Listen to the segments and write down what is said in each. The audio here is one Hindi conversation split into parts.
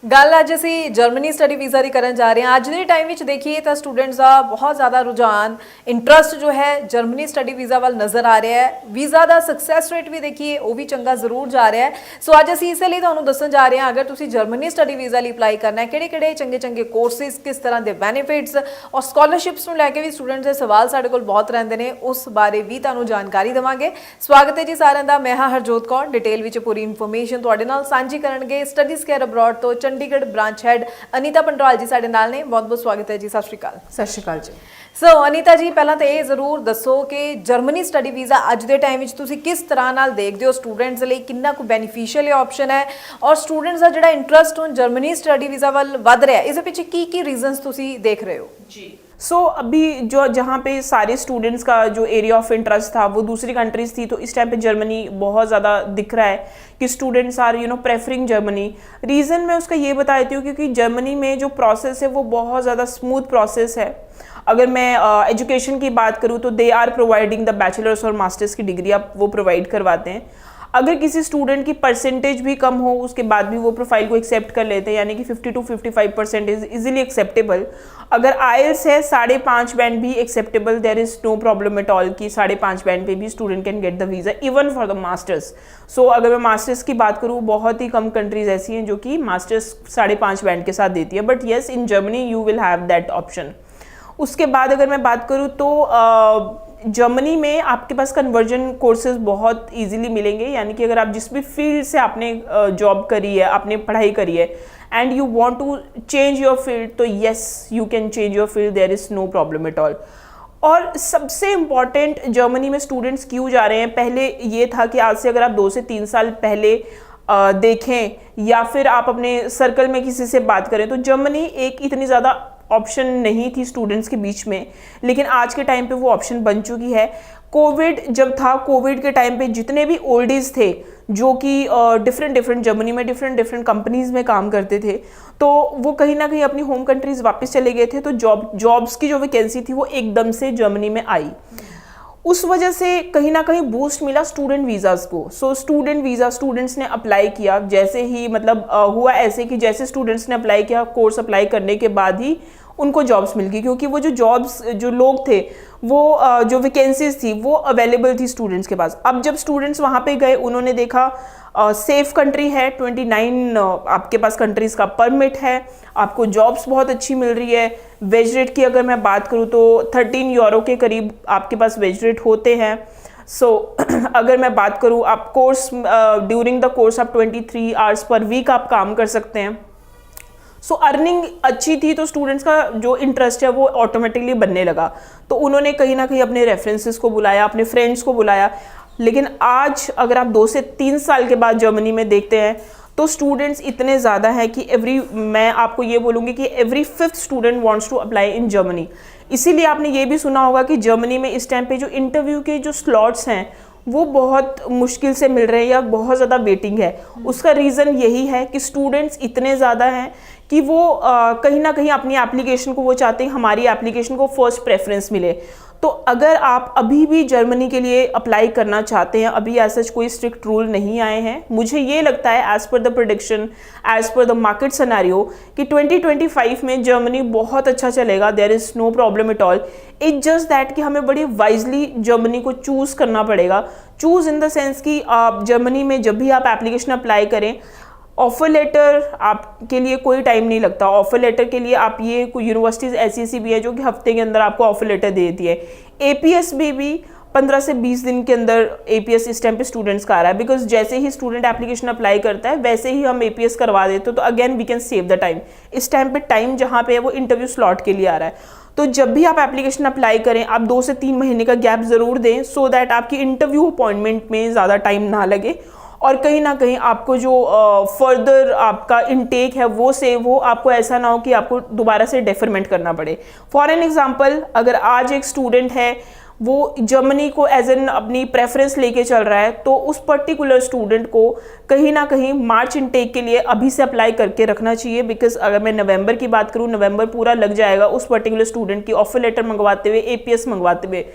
ਗੱਲ ਅੱਜ ਅਸੀਂ ਜਰਮਨੀ ਸਟੱਡੀ ਵੀਜ਼ਾ ਦੀ ਕਰਨ ਜਾ ਰਹੇ ਹਾਂ। ਅੱਜ ਦੇ ਟਾਈਮ ਵਿੱਚ ਦੇਖੀਏ ਤਾਂ ਸਟੂਡੈਂਟਸ ਦਾ ਬਹੁਤ ਜ਼ਿਆਦਾ ਰੁਝਾਨ ਇੰਟਰਸਟ ਜੋ ਹੈ ਜਰਮਨੀ ਸਟੱਡੀ ਵੀਜ਼ਾ ਵੱਲ ਨਜ਼ਰ ਆ ਰਿਹਾ ਹੈ। ਵੀਜ਼ਾ ਦਾ ਸਕਸੈਸ ਰੇਟ ਵੀ ਦੇਖੀਏ ਉਹ ਵੀ ਚੰਗਾ ਜ਼ਰੂਰ ਜਾ ਰਿਹਾ ਹੈ। ਸੋ ਅੱਜ ਅਸੀਂ ਇਸੇ ਲਈ ਤੁਹਾਨੂੰ ਦੱਸਣ ਜਾ ਰਹੇ ਹਾਂ, ਅਗਰ ਤੁਸੀਂ ਜਰਮਨੀ ਸਟੱਡੀ ਵੀਜ਼ਾ ਲਈ ਅਪਲਾਈ ਕਰਨਾ ਹੈ, ਕਿਹੜੇ-ਕਿਹੜੇ ਚੰਗੇ ਕੋਰਸਿਸ, ਕਿਸ ਤਰ੍ਹਾਂ ਦੇ ਬੈਨੀਫਿਟਸ ਔਰ ਸਕਾਲਰਸ਼ਿਪਸ ਨੂੰ ਲੈ ਕੇ ਵੀ ਸਟੂਡੈਂਟਸ ਦੇ ਸਵਾਲ ਸਾਡੇ ਕੋਲ ਬਹੁਤ ਰਹਿੰਦੇ ਨੇ, ਉਸ ਬਾਰੇ ਵੀ ਤੁਹਾਨੂੰ ਜਾਣਕਾਰੀ ਦੇਵਾਂਗੇ। ਸਵਾਗਤ ਹੈ ਜੀ ਸਾਰਿਆਂ ਦਾ। ਮੈਂ ਹਾਂ ਹਰਜੋਤ ਕੌਰ। ਡਿਟੇਲ ਵਿੱਚ ਪੂਰੀ ਇਨਫੋਰਮੇਸ਼ਨ ਤੁਹਾਡੇ ਨਾਲ ਸਾਂਝੀ ਕਰਨਗੇ ਸਟੱਡੀਜ਼ ਕੇਅਰ ਅਬਰੋਡ ਤੋਂ ਚੰਡੀਗੜ੍ਹ ब्रांच हेड अनीता पंडवाल जी साडे नाल ने। बहुत बहुत स्वागत है जी। सत श्री अकाल। सत श्री अकाल जी। सो अनीता जी, पहला तो ये जरूर दसो कि जर्मनी स्टडी वीज़ा अज के टाइम में तुसीं किस तरह नाल देखते हो, स्टूडेंट्स लई कितना को बेनीफिशियल ऑप्शन है और स्टूडेंट्स का जिहड़ा इंटरस्ट हुण जर्मनी स्टडी वीज़ा वल वध रहा है, इस पिछे की रीजनस तुसीं देख रहे हो जी? अभी जो जहाँ पे सारे स्टूडेंट्स का जो एरिया ऑफ इंटरेस्ट था वो दूसरी कंट्रीज थी, तो इस टाइम पे जर्मनी बहुत ज़्यादा दिख रहा है कि students are preferring Germany. Reason मैं उसका ये बता देती हूँ क्योंकि जर्मनी में जो प्रोसेस है वो बहुत ज़्यादा स्मूथ प्रोसेस है। अगर मैं एजुकेशन की बात करूँ तो they are providing the bachelors और मास्टर्स की डिग्री आप वो प्रोवाइड करवाते हैं। अगर किसी स्टूडेंट की परसेंटेज भी कम हो उसके बाद भी वो प्रोफाइल को एक्सेप्ट कर लेते हैं, यानी कि 50 to 55% इज इजीली एक्सेप्टेबल। अगर आईएलटीएस है 5.5 बैंड भी acceptable, there is no problem at all कि 5.5 बैंड पे भी student can get the visa even for the masters. अगर मैं मास्टर्स की बात करूँ, बहुत ही कम कंट्रीज ऐसी हैं जो कि मास्टर्स 5.5 बैंड के साथ देती है, but yes in Germany you will have that option. उसके बाद अगर मैं बात करूँ तो जर्मनी में आपके पास कन्वर्जन कोर्सेज बहुत इजीली मिलेंगे, यानी कि अगर आप जिस भी फील्ड से आपने जॉब करी है, आपने पढ़ाई करी है and you want to change your field, तो yes you can change your field, there is no problem at all. और सबसे इम्पॉर्टेंट जर्मनी में स्टूडेंट्स क्यों जा रहे हैं, पहले ये था कि आज से अगर आप 2 से 3 साल पहले देखें या फिर आप अपने सर्कल में किसी से बात करें तो जर्मनी एक इतनी ज़्यादा ऑप्शन नहीं थी स्टूडेंट्स के बीच में, लेकिन आज के टाइम पे वो ऑप्शन बन चुकी है। कोविड जब था, कोविड के टाइम पे जितने भी ओल्डीज थे जो कि डिफरेंट जर्मनी में डिफरेंट कंपनीज में काम करते थे, तो वो कहीं ना कहीं अपनी होम कंट्रीज वापस चले गए थे, तो जॉब्स की जो वैकेंसी थी वो एकदम से जर्मनी में आई। उस वजह से कहीं ना कहीं बूस्ट मिला स्टूडेंट वीज़ाज़ को। स्टूडेंट वीज़ा स्टूडेंट्स ने अप्लाई किया, जैसे ही हुआ ऐसे कि जैसे स्टूडेंट्स ने अप्लाई किया, कोर्स अप्लाई करने के बाद ही उनको जॉब्स मिल गई, क्योंकि वो जो लोग थे वो जो वैकेंसीज थी वो अवेलेबल थी स्टूडेंट्स के पास। अब जब स्टूडेंट्स वहाँ पे गए, उन्होंने देखा सेफ कंट्री है, 29 आपके पास कंट्रीज़ का परमिट है, आपको जॉब्स बहुत अच्छी मिल रही है। वेज रेट की अगर मैं बात करूँ तो 13 यूरो के करीब आपके पास वेज रेट होते हैं। अगर मैं बात करूँ, आप कोर्स ड्यूरिंग द कोर्स आप 23 आवर्स पर वीक आप काम कर सकते हैं। अर्निंग अच्छी थी तो स्टूडेंट्स का जो इंटरेस्ट है वो ऑटोमेटिकली बनने लगा, तो उन्होंने कहीं ना कहीं अपने रेफरेंसेस को बुलाया, अपने फ्रेंड्स को बुलाया। लेकिन आज अगर आप 2 से 3 साल के बाद जर्मनी में देखते हैं तो स्टूडेंट्स इतने ज़्यादा हैं कि मैं आपको ये बोलूँगी कि every 5th student wants to apply in Germany. इसीलिए आपने ये भी सुना होगा कि जर्मनी में इस टाइम पे जो इंटरव्यू के जो स्लॉट्स हैं वो बहुत मुश्किल से मिल रहे हैं या बहुत ज़्यादा वेटिंग है। उसका रीज़न यही है कि स्टूडेंट्स इतने ज़्यादा हैं कि वो कहीं ना कहीं अपनी एप्लीकेशन को वो चाहते हैं हमारी एप्लीकेशन को फर्स्ट प्रेफरेंस मिले। तो अगर आप अभी भी जर्मनी के लिए अप्लाई करना चाहते हैं, अभी ऐसा कोई स्ट्रिक्ट रूल नहीं आए हैं, मुझे ये लगता है as per the prediction, as per the market scenario कि 2025 में जर्मनी बहुत अच्छा चलेगा, there is no problem at all. It's just that कि हमें बड़ी वाइजली जर्मनी को चूज़ करना पड़ेगा। चूज़ इन द सेंस कि आप जर्मनी में जब भी आप एप्लीकेशन अप्लाई करें, ऑफर लेटर आपके लिए कोई टाइम नहीं लगता। ऑफर लेटर के लिए आप ये कोई यूनिवर्सिटीज़ ऐसी भी है जो कि हफ्ते के अंदर आपको ऑफर लेटर दे देती है। एपीएस भी 15 से 20 दिन के अंदर एपीएस इस टाइम पे स्टूडेंट्स का आ रहा है, बिकॉज जैसे ही स्टूडेंट एप्लीकेशन अप्लाई करता है वैसे ही हम एपीएस करवा देते, तो again we can save the time. इस टाइम पे टाइम जहाँ पे है वो इंटरव्यू स्लॉट के लिए आ रहा है। तो जब भी आप एप्लीकेशन अप्लाई करें, आप 2 से 3 महीने का गैप ज़रूर दें, सो दैट आपकी इंटरव्यू अपॉइंटमेंट में ज़्यादा टाइम ना लगे और कहीं ना कहीं आपको जो फर्दर आपका इनटेक है वो सेव हो, आपको ऐसा ना हो कि आपको दोबारा से डेफरमेंट करना पड़े। फॉर एन एग्जांपल, अगर आज एक स्टूडेंट है वो जर्मनी को एज एन अपनी प्रेफरेंस लेके चल रहा है, तो उस पर्टिकुलर स्टूडेंट को कहीं ना कहीं मार्च इनटेक के लिए अभी से अप्लाई करके रखना चाहिए, बिकॉज अगर मैं नवंबर की बात करूँ, नवंबर पूरा लग जाएगा उस पर्टिकुलर स्टूडेंट की ऑफर लेटर मंगवाते हुए, एपीएस मंगवाते हुए।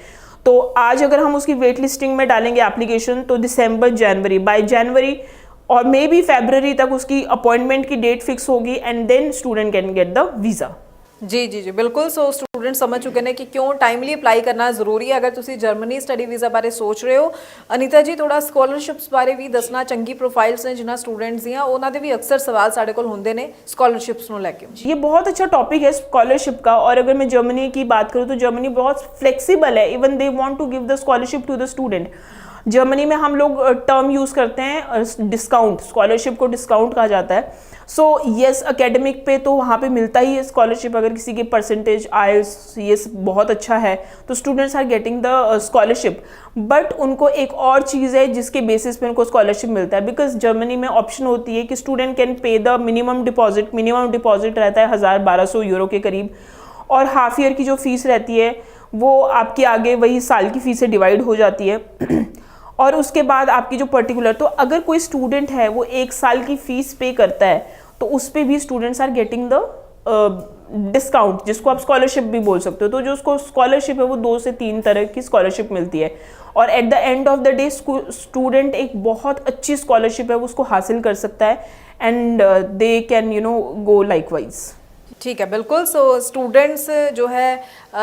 तो आज अगर हम उसकी वेट लिस्टिंग में डालेंगे एप्लीकेशन तो दिसंबर जनवरी, बाय जनवरी और मे बी February तक उसकी अपॉइंटमेंट की डेट फिक्स होगी and then student can get the visa. जी जी जी बिल्कुल। सो स्टूडेंट समझ चुके ने कि क्यों टाइमली अप्लाई करना ਜ਼ਰੂਰੀ ਹੈ। ਅਗਰ ਤੁਸੀਂ ਜਰਮਨੀ ਸਟੱਡੀ ਵੀਜ਼ਾ ਬਾਰੇ ਸੋਚ ਰਹੇ ਹੋ, ਅਨੀਤਾ ਜੀ ਥੋੜਾ ਸਕਾਲਰਸ਼ਿਪਸ ਬਾਰੇ ਵੀ ਦੱਸਣਾ। ਚੰਗੀ ਪ੍ਰੋਫਾਈਲਸ ਨੇ ਜਿਨ੍ਹਾਂ स्टूडेंट्स ਦੀਆਂ, ਉਹਨਾਂ ਦੇ ਵੀ ਅਕਸਰ ਸਵਾਲ ਸਾਡੇ ਕੋਲ ਹੁੰਦੇ ਨੇ स्कॉलरशिप्स ਨੂੰ ਲੈ ਕੇ। ये बहुत अच्छा टॉपिक है स्कॉलरशिप का, और अगर मैं जर्मनी की बात करूँ तो जर्मनी बहुत फ्लेक्सिबल है, even they want to give the scholarship to the student. Germany में हम लोग टर्म यूज़ करते हैं डिस्काउंट, स्कॉलरशिप को डिस्काउंट कहा जाता है। सो येस, एकेडमिक पे तो वहाँ पे मिलता ही है स्कॉलरशिप। अगर किसी के परसेंटेज IELTS बहुत अच्छा है तो students are getting the scholarship. But उनको एक और चीज़ है जिसके बेसिस पे उनको स्कॉलरशिप मिलता है, बिकॉज जर्मनी में ऑप्शन होती है कि student can pay the minimum deposit रहता है 1000-1200 यूरो के करीब, और हाफ ईयर की जो फीस रहती है वो आपकी आगे वही साल की फीस से डिवाइड हो जाती है। और उसके बाद आपकी जो पर्टिकुलर, तो अगर कोई स्टूडेंट है वो 1 साल की फ़ीस पे करता है तो उस पर भी students are getting the discount, जिसको आप स्कॉलरशिप भी बोल सकते हो। तो जो उसको स्कॉलरशिप है वो 2 से 3 तरह की स्कॉलरशिप मिलती है, और at the end of the day student एक बहुत अच्छी स्कॉलरशिप है वो उसको हासिल कर सकता है, and they can go likewise. ठीक है, बिल्कुल। सो स्टूडेंट्स जो है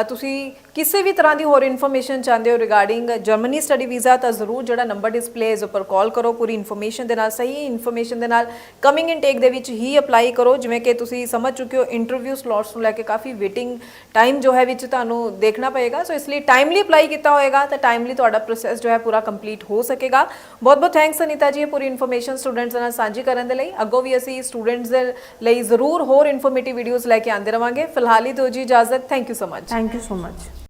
ਤੁਸੀਂ ਕਿਸੇ ਵੀ ਤਰ੍ਹਾਂ ਦੀ ਹੋਰ ਇਨਫੋਰਮੇਸ਼ਨ ਚਾਹੁੰਦੇ ਹੋ ਰਿਗਾਰਡਿੰਗ ਜਰਮਨੀ ਸਟੱਡੀ ਵੀਜ਼ਾ ਤਾਂ ਜ਼ਰੂਰ ਜਿਹੜਾ ਨੰਬਰ ਡਿਸਪਲੇ ਇਸ ਉੱਪਰ ਕਾਲ ਕਰੋ। ਪੂਰੀ ਇਨਫੋਰਮੇਸ਼ਨ ਦੇ ਨਾਲ, ਸਹੀ ਇਨਫੋਰਮੇਸ਼ਨ ਦੇ ਨਾਲ ਕਮਿੰਗ ਇਨਟੇਕ ਦੇ ਵਿੱਚ ਹੀ ਅਪਲਾਈ ਕਰੋ। ਜਿਵੇਂ ਕਿ ਤੁਸੀਂ ਸਮਝ ਚੁੱਕੇ ਹੋ ਇੰਟਰਵਿਊ ਸਲੋਟਸ ਨੂੰ ਲੈ ਕੇ ਕਾਫੀ ਵੇਟਿੰਗ ਟਾਈਮ ਜੋ ਹੈ ਵਿੱਚ ਤੁਹਾਨੂੰ ਦੇਖਣਾ ਪਏਗਾ। ਸੋ ਇਸ ਲਈ ਟਾਈਮਲੀ ਅਪਲਾਈ ਕੀਤਾ ਹੋਏਗਾ ਤਾਂ ਟਾਈਮਲੀ ਤੁਹਾਡਾ ਪ੍ਰੋਸੈਸ ਜੋ ਹੈ ਪੂਰਾ ਕੰਪਲੀਟ ਹੋ ਸਕੇਗਾ। ਬਹੁਤ ਬਹੁਤ ਥੈਂਕਸ ਅਨੀਤਾ ਜੀ, ਪੂਰੀ ਇਨਫੋਰਮੇਸ਼ਨ ਸਟੂਡੈਂਟਸ ਨਾਲ ਸਾਂਝੀ ਕਰਨ ਦੇ ਲਈ। ਅੱਗੋਂ ਵੀ ਅਸੀਂ ਸਟੂਡੈਂਟਸ ਦੇ ਲਈ ਜ਼ਰੂਰ ਹੋਰ ਇਨਫੋਰਮੇਟਿਵ ਵੀਡੀਓਜ਼ ਲੈ ਕੇ ਆਉਂਦੇ ਰਵਾਂਗੇ। ਫਿਲਹਾਲ ਹੀ ਦਿਓ ਜੀ ਇਜਾਜ਼ਤ। Thank you so much. Thank you so much.